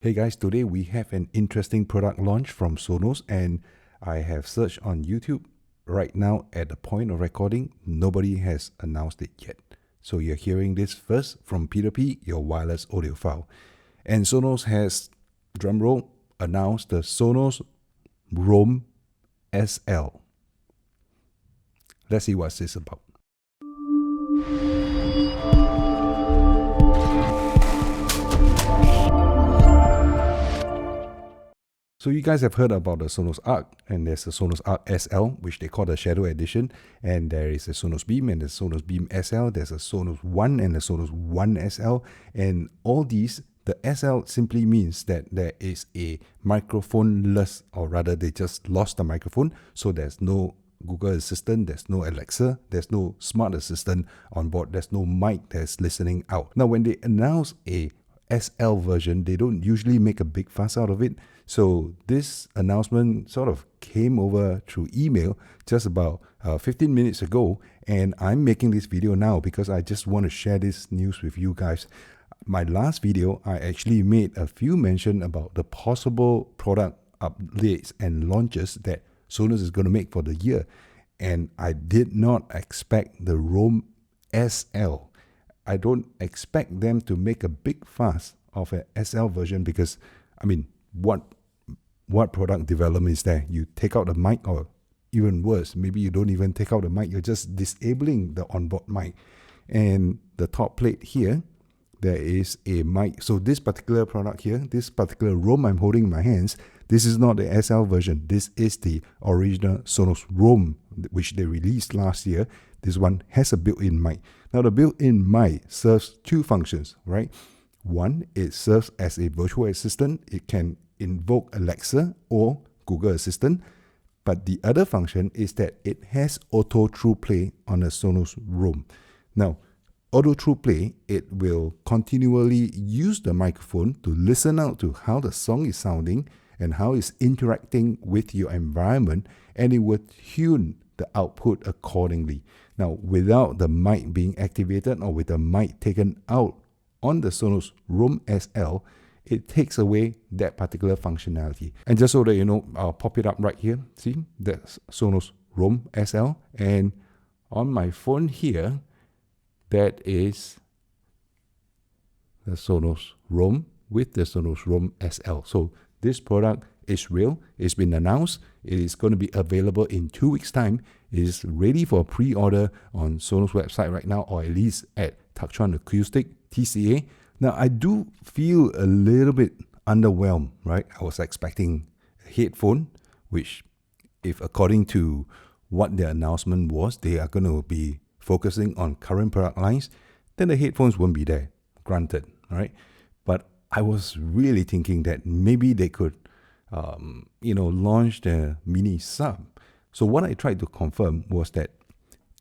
Hey guys, today we have an interesting product launch from Sonos, and I have searched on YouTube. Right now, at the point of recording, nobody has announced it yet. So you're hearing this first from P2P, your wireless audiophile. And Sonos has, drumroll, announced the Sonos Roam SL. Let's see what's this about. So you guys have heard about the Sonos Arc, and there's the Sonos Arc SL, which they call the Shadow Edition, and there is a Sonos Beam and the Sonos Beam SL, there's a Sonos One and the Sonos One SL, and all these, the SL simply means that there is a microphone-less, or rather they just lost the microphone, so there's no Google Assistant, there's no Alexa, there's no smart assistant on board, there's no mic that's listening out. Now when they announce a SL version, they don't usually make a big fuss out of it. So this announcement sort of came over through email just about 15 minutes ago, and I'm making this video now because I just want to share this news with you guys. My last video, I actually made a few mention about the possible product updates and launches that Sonos is going to make for the year, and I did not expect the Roam SL. I don't expect them to make a big fuss of an SL version because, I mean, what product development is there? You take out the mic, or even worse, maybe you don't even take out the mic, you're just disabling the onboard mic. And the top plate here, there is a mic. So this particular product here, this particular Roam I'm holding in my hands, this is not the SL version. This is the original Sonos Roam, which they released last year. This one has a built-in mic. Now the built-in mic serves two functions, right? One, it serves as a virtual assistant. It can invoke Alexa or Google Assistant. But the other function is that it has auto true play on a Sonos Roam. Now, auto true play, it will continually use the microphone to listen out to how the song is sounding and how it's interacting with your environment, and it will tune the output accordingly. Now, without the mic being activated or with the mic taken out on the Sonos Roam SL, it takes away that particular functionality. And just so that you know, I'll pop it up right here. See, that's Sonos Roam SL. And on my phone here, that is the Sonos Roam with the Sonos Roam SL. So this product is real. It's been announced. It is going to be available in 2 weeks' time. It is ready for pre-order on Sonos website right now, or at least at Takchuan Acoustic, TCA. Now, I do feel a little bit underwhelmed, right? I was expecting a headphone, which, if according to what their announcement was, they are going to be focusing on current product lines, then the headphones won't be there, granted, right? But I was really thinking that maybe they could, launch the mini sub. So what I tried to confirm was that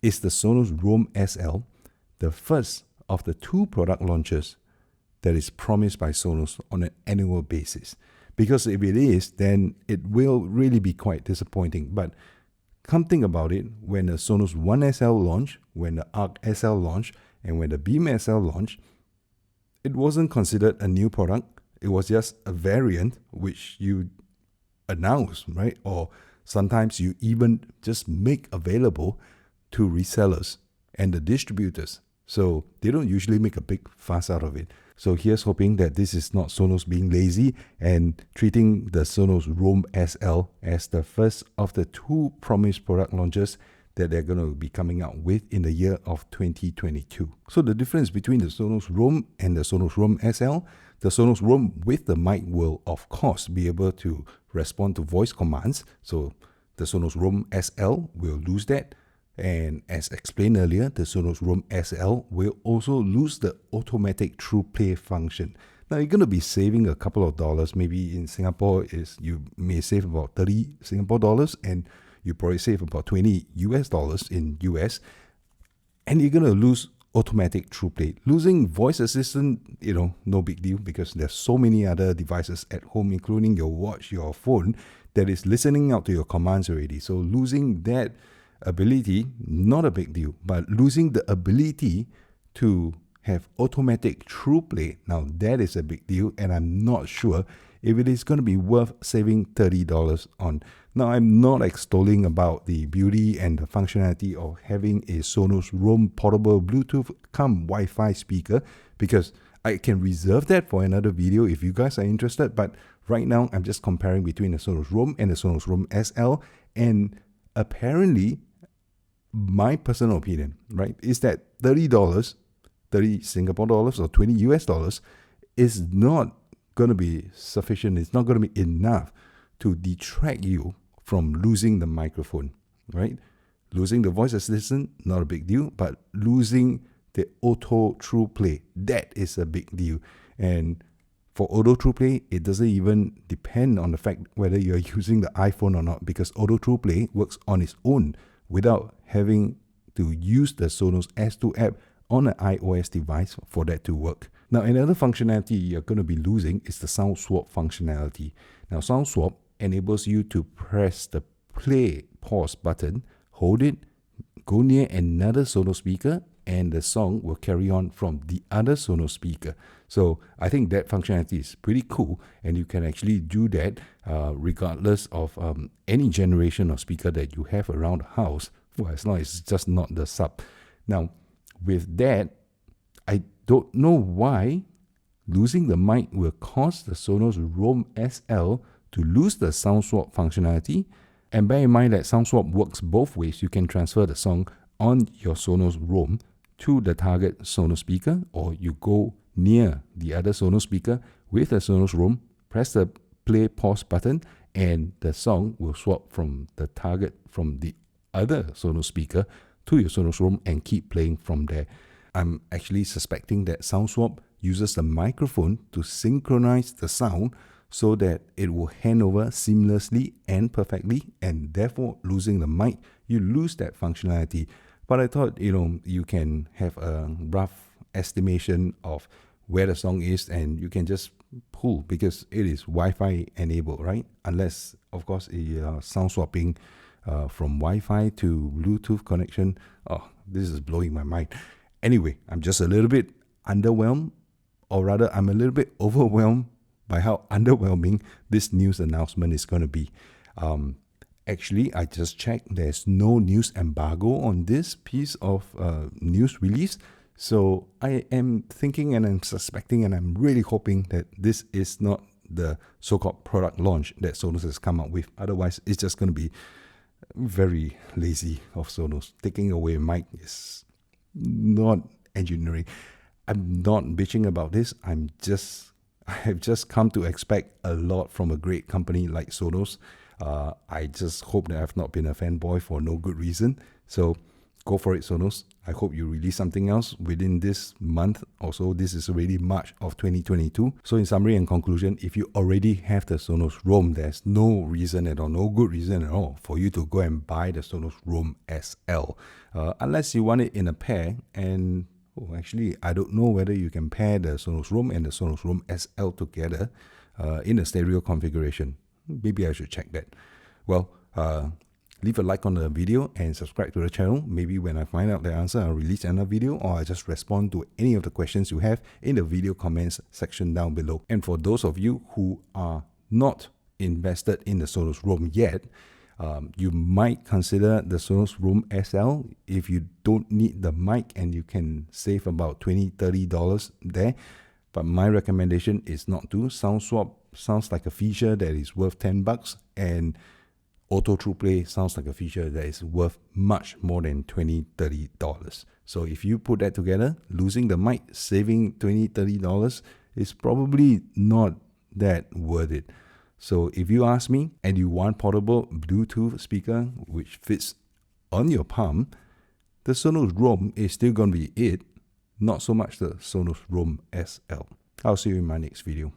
is the Sonos Roam SL the first of the two product launches that is promised by Sonos on an annual basis? Because if it is, then it will really be quite disappointing. But come think about it, when the Sonos One SL launched, when the Arc SL launched, and when the Beam SL launched, it wasn't considered a new product. It was just a variant which you announce, right? Or sometimes you even just make available to resellers and the distributors. So they don't usually make a big fuss out of it. So here's hoping that this is not Sonos being lazy and treating the Sonos Roam SL as the first of the two promised product launches that they're going to be coming out with in the year of 2022. So the difference between the Sonos Roam and the Sonos Roam SL, the Sonos Roam with the mic will of course be able to respond to voice commands. So the Sonos Roam SL will lose that. And as explained earlier, the Sonos Roam SL will also lose the automatic true play function. Now you're going to be saving a couple of dollars. Maybe in Singapore, you may save about 30 Singapore dollars, and you probably save about 20 US dollars in US. And you're going to lose automatic true play. Losing voice assistant, no big deal, because there's so many other devices at home, including your watch, your phone, that is listening out to your commands already. So losing that ability, not a big deal, but losing the ability to have automatic true play. Now that is a big deal, and I'm not sure if it is going to be worth saving $30 on. Now, I'm not extolling about the beauty and the functionality of having a Sonos Roam portable Bluetooth come Wi-Fi speaker, because I can reserve that for another video if you guys are interested. But right now, I'm just comparing between the Sonos Roam and the Sonos Roam SL, and apparently, my personal opinion, right, is that $30, 30 Singapore dollars or 20 US dollars is not going to be sufficient. It's not going to be enough to detract you from losing the microphone, right? Losing the voice assistant, not a big deal, but losing the auto true play, that is a big deal. And for auto true play, it doesn't even depend on the fact whether you're using the iPhone or not, because auto true play works on its own without having to use the Sonos S2 app on an iOS device for that to work. Now, another functionality you're going to be losing is the sound swap functionality. Now, sound swap enables you to press the play pause button, hold it, go near another Sonos speaker, and the song will carry on from the other Sonos speaker. So I think that functionality is pretty cool, and you can actually do that regardless of any generation of speaker that you have around the house, well, as long as it's just not the sub. Now, with that, I don't know why losing the mic will cause the Sonos Roam SL to lose the sound swap functionality. And bear in mind that sound swap works both ways. You can transfer the song on your Sonos Roam to the target Sonos speaker, or you go near the other Sonos speaker with the Sonos Roam, press the play pause button, and the song will swap from the target from the other Sonos speaker to your Sonos Roam and keep playing from there. I'm actually suspecting that sound swap uses the microphone to synchronize the sound so that it will hand over seamlessly and perfectly, and therefore losing the mic, you lose that functionality. But I thought, you can have a rough estimation of where the song is, and you can just pull, because it is Wi-Fi enabled, right? Unless, of course, sound swapping from Wi-Fi to Bluetooth connection. Oh, this is blowing my mind. Anyway, I'm just a little bit underwhelmed, or rather, I'm a little bit overwhelmed by how underwhelming this news announcement is going to be. Actually, I just checked. There's no news embargo on this piece of news release. So I am thinking, and I'm suspecting, and I'm really hoping that this is not the so-called product launch that Sonos has come up with. Otherwise, it's just going to be very lazy of Sonos. Taking away a mic is not engineering. I'm not bitching about this. I have just come to expect a lot from a great company like Sonos. I just hope that I've not been a fanboy for no good reason. So go for it, Sonos. I hope you release something else within this month or so. This is already March of 2022. So in summary and conclusion, if you already have the Sonos Roam, there's no reason at all, no good reason at all for you to go and buy the Sonos Roam SL. Unless you want it in a pair. And actually, I don't know whether you can pair the Sonos Roam and the Sonos Roam SL together in a stereo configuration. Maybe I should check that. Well, leave a like on the video and subscribe to the channel. Maybe when I find out the answer, I'll release another video, or I just respond to any of the questions you have in the video comments section down below. And for those of you who are not invested in the Sonos Roam yet, you might consider the Sonos Roam SL if you don't need the mic and you can save about $20-$30 there. But my recommendation is not to. Sound swap sounds like a feature that is worth $10, and auto true play sounds like a feature that is worth much more than $20-$30. So if you put that together, losing the mic, saving $20-$30 is probably not that worth it. So if you ask me, and you want portable Bluetooth speaker which fits on your palm, the Sonos Roam is still going to be it, not so much the Sonos Roam SL. I'll see you in my next video.